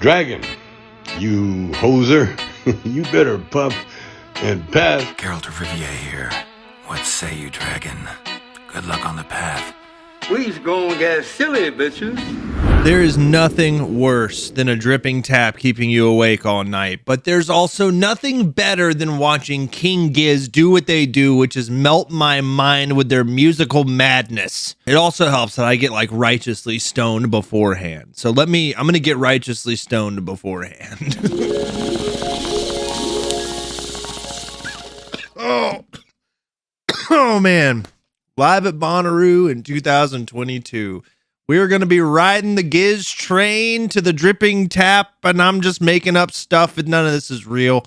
Dragon, you hoser, you better puff and pass. Geralt of Rivia here. What say you, dragon? Good luck on the path. We's gonna get silly, bitches. There is nothing worse than a dripping tap keeping you awake all night, but there's also nothing better than watching King Giz do what they do, which is melt my mind with their musical madness. It also helps that I get like righteously stoned beforehand. So I'm gonna get righteously stoned beforehand. Oh man, live at Bonnaroo in 2022. We're going to be riding the Giz train to the dripping tap, and I'm just making up stuff, and none of this is real.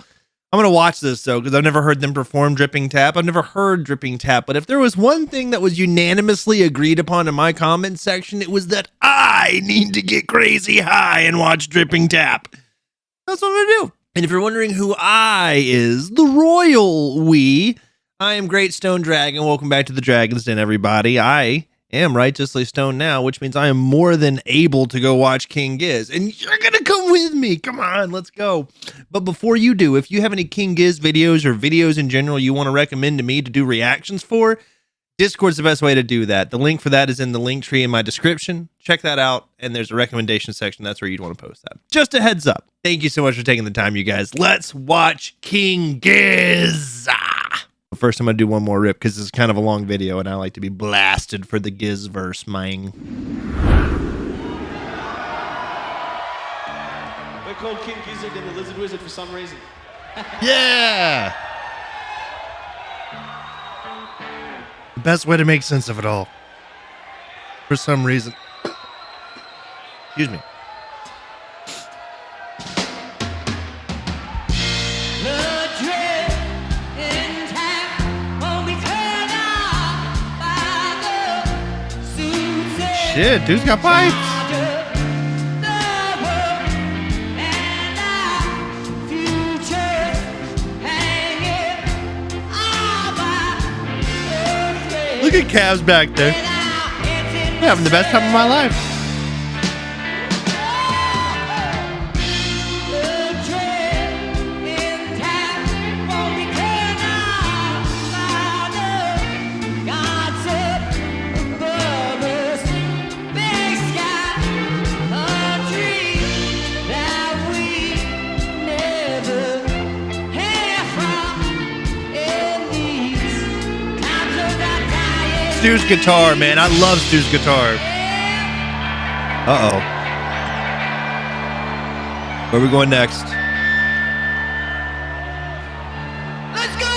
I'm going to watch this, though, because I've never heard them perform dripping tap. I've never heard dripping tap, but if there was one thing that was unanimously agreed upon in my comment section, it was that I need to get crazy high and watch dripping tap. That's what I'm going to do. And if you're wondering who I is, the royal we, I am Great Stone Dragon. Welcome back to the Dragon's Den, everybody. I am righteously stoned now, which means I am more than able to go watch King Giz, and you're gonna come with me. Come on, let's go. But before you do, if you have any King Giz videos or videos in general you want to recommend to me to do reactions for, Discord's the best way to do that. The link for that is in the link tree in my description. Check that out, and there's a recommendation section. That's where you'd want to post that. Just a heads up. Thank you so much for taking the time, you guys. Let's watch King Giz. First, I'm going to do one more rip because this is kind of a long video and I like to be blasted for the Gizzverse, man. We're called King Gizzard and the Lizard Wizard for some reason. Yeah! The best way to make sense of it all. For some reason. Excuse me. Shit, dude's got pipes. Look at Cavs back there. I'm having the best time of my life. Stu's guitar, man. I love Stu's guitar. Uh-oh. Where are we going next? Let's go!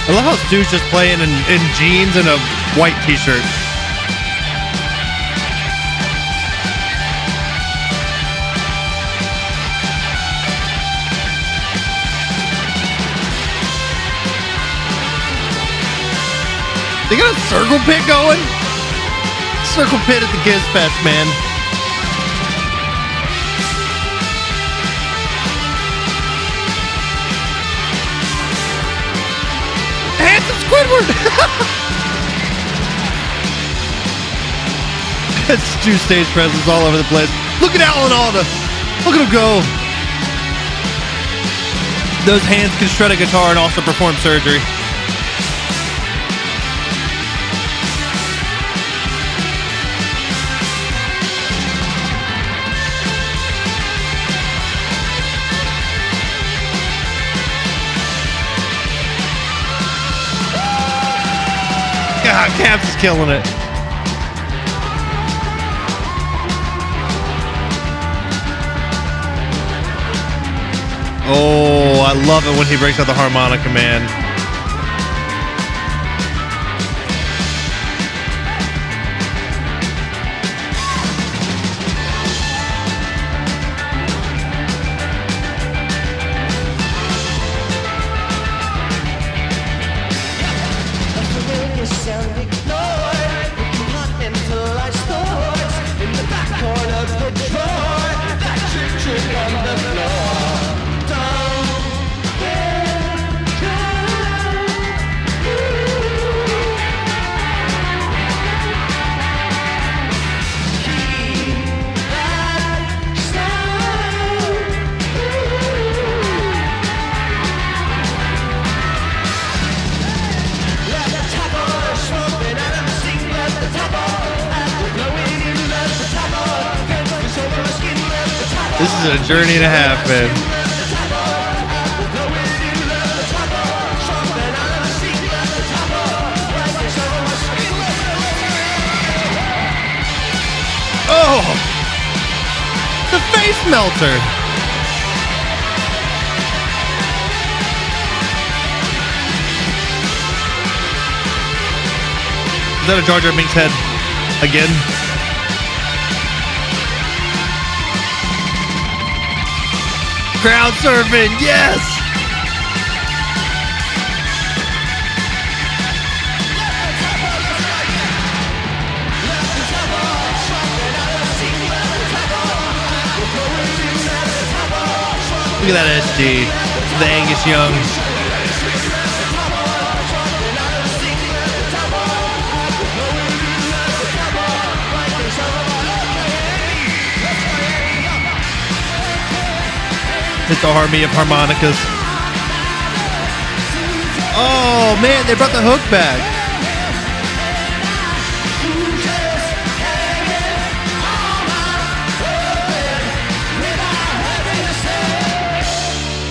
I love how Stu's just playing in jeans and a white t-shirt. They got a circle pit going? Circle pit at the Gizzfest, man. Squidward! Stu stage presence all over the place. Look at Alan Alda. Look at him go. Those hands can shred a guitar and also perform surgery. God, Caps is killing it. Oh, I love it when he breaks out the harmonica, man. This is a journey and a half, man. Oh! The face melter! Is that a Jar Jar Binks head? Again? Crowd surfing, yes! Look at that SD, the Angus Young. It's the army of harmonicas. Oh man, they brought the hook back.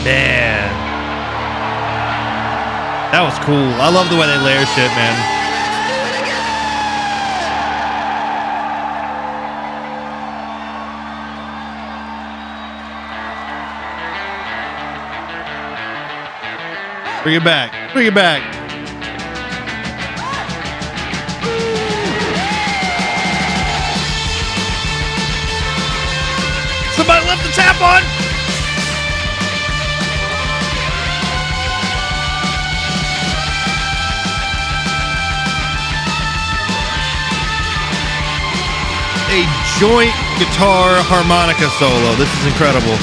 Man, that was cool. I love the way they layer shit, man. Bring it back. Bring it back. Somebody left the tap on. A joint guitar harmonica solo. This is incredible.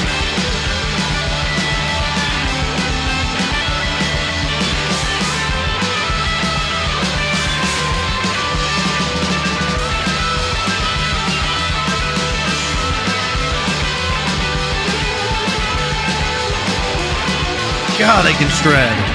God, they can shred.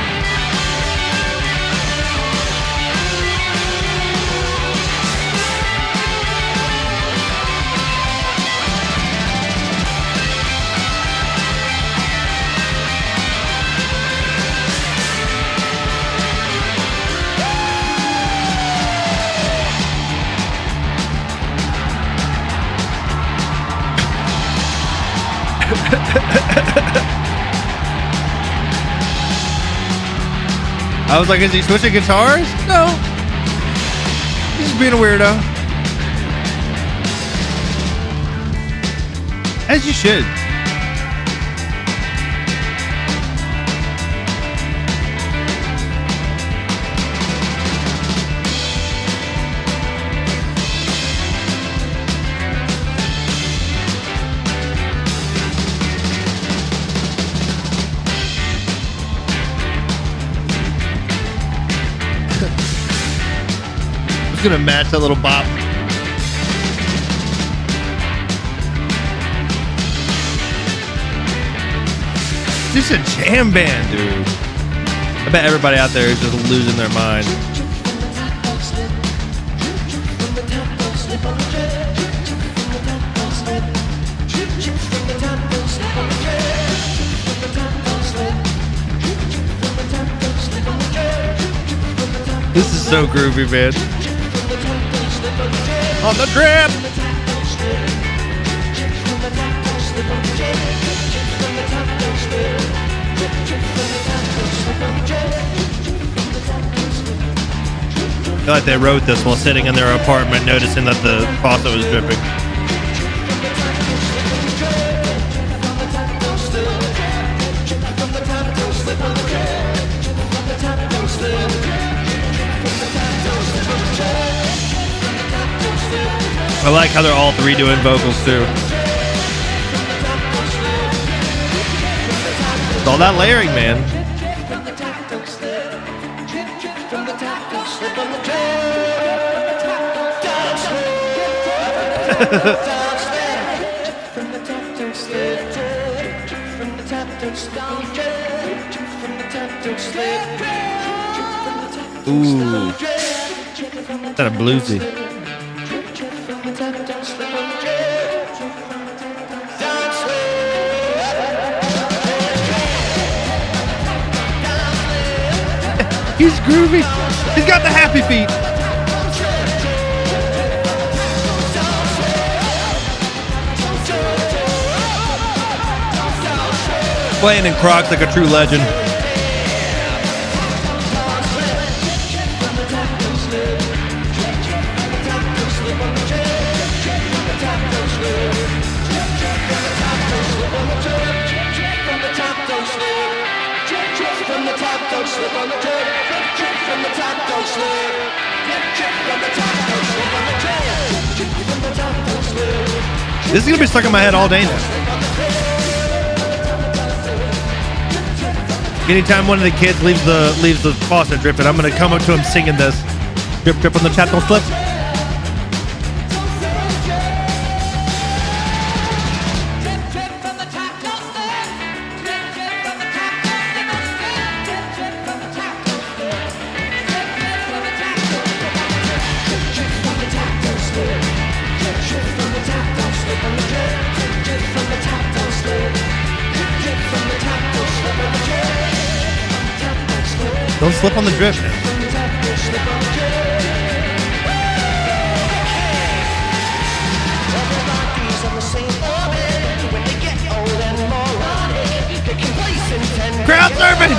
I was like, is he switching guitars? No. He's just being a weirdo. As you should. Gonna match that little bop. This is a jam band, dude. I bet everybody out there is just losing their mind. This is so groovy, man. On the drip. I feel like they wrote this while sitting in their apartment, noticing that the faucet was dripping. I like how they're all three doing vocals too. It's all that layering, man. Ooh. Is that a bluesy? groovy. He's got the happy feet. Playing in Crocs like a true legend. This is gonna be stuck in my head all day now. Anytime one of the kids leaves the faucet dripping, I'm gonna come up to him singing this. Drip, drip on the chat, don't slip. Don't slip on the drip. Crowd surfing!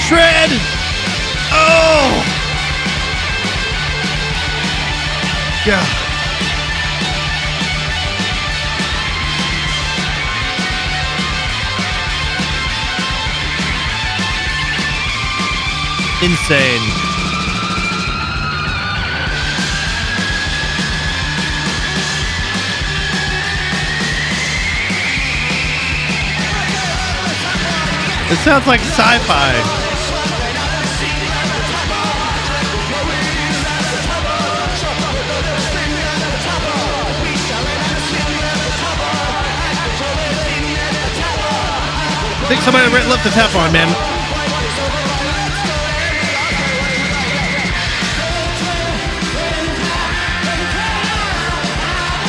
Shred! Oh! Yeah. Insane. It sounds like sci-fi. I think somebody left the tap on, man.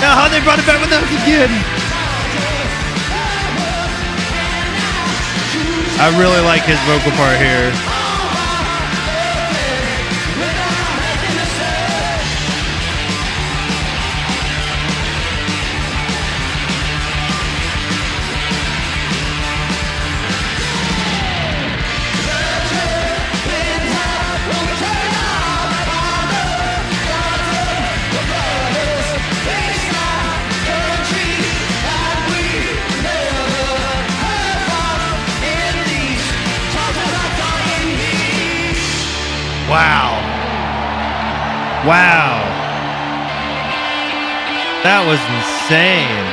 Now, how they brought it back with us again. I really like his vocal part here. Wow. Wow. That was insane.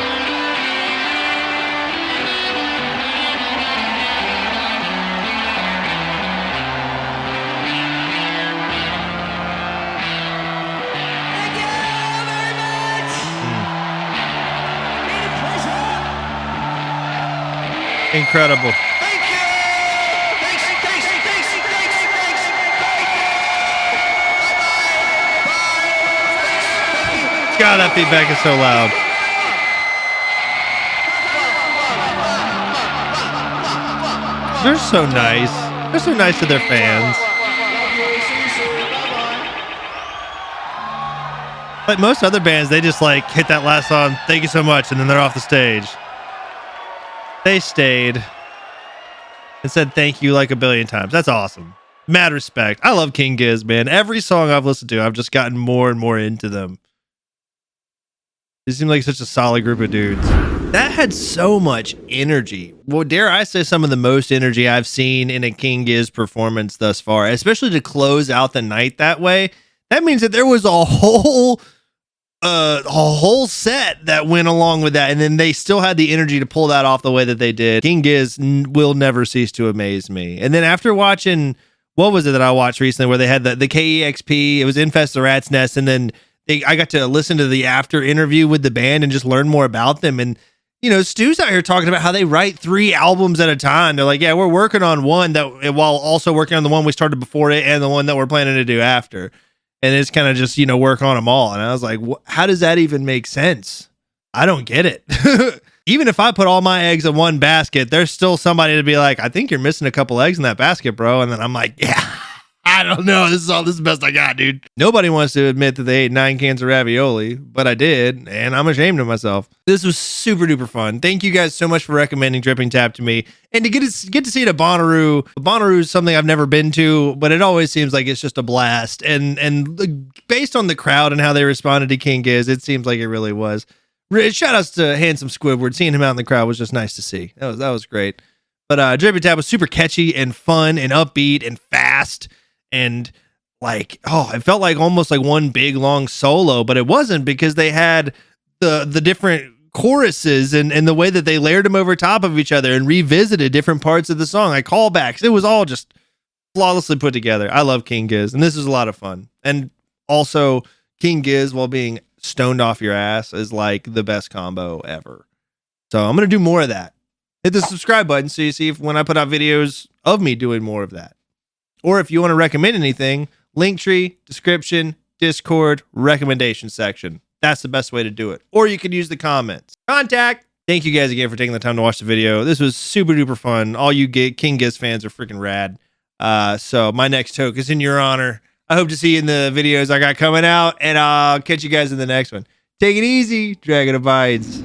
Incredible. God, that feedback is so loud. They're so nice. They're so nice to their fans. Like most other bands, they just like hit that last song, thank you so much, and then they're off the stage. They stayed and said thank you like a billion times. That's awesome. Mad respect. I love King Giz, man. Every song I've listened to, I've just gotten more and more into them. They seem like such a solid group of dudes. That had so much energy. Well, dare I say some of the most energy I've seen in a King Giz performance thus far, especially to close out the night that way. That means that there was a whole set that went along with that, and then they still had the energy to pull that off the way that they did. King Giz will never cease to amaze me. And then after watching, what was it that I watched recently where they had the KEXP, it was Infest the Rat's Nest, and then I got to listen to the after interview with the band and just learn more about them. And you know, Stu's out here talking about how they write 3 albums at a time. They're like, yeah, we're working on one that while also working on the one we started before it and the one that we're planning to do after. And it's kind of just, you know, work on them all. And I was like, how does that even make sense? I don't get it. Even if I put all my eggs in one basket, there's still somebody to be like, I think you're missing a couple eggs in that basket, bro. And then I'm like, yeah, I don't know. This is the best I got, dude. Nobody wants to admit that they ate 9 cans of ravioli, but I did, and I'm ashamed of myself. This was super duper fun. Thank you guys so much for recommending Dripping Tap to me, and to get to see it at Bonnaroo. Bonnaroo is something I've never been to, but it always seems like it's just a blast. And based on the crowd and how they responded to King Giz, it seems like it really was. Shout outs to Handsome Squidward. Seeing him out in the crowd was just nice to see. That was great. But Dripping Tap was super catchy and fun and upbeat and fast. And like, it felt like almost like one big long solo, but it wasn't, because they had the different choruses and the way that they layered them over top of each other and revisited different parts of the song, like callbacks. It was all just flawlessly put together. I love King Giz, and this was a lot of fun. And also, King Giz, while being stoned off your ass, is like the best combo ever. So I'm going to do more of that. Hit the subscribe button so you see if when I put out videos of me doing more of that. Or if you want to recommend anything, Linktree, description, Discord, recommendation section. That's the best way to do it. Or you could use the comments. Contact! Thank you guys again for taking the time to watch the video. This was super duper fun. All you King Giz fans are freaking rad. So my next toke is in your honor. I hope to see you in the videos I got coming out, and I'll catch you guys in the next one. Take it easy. Dragon abides.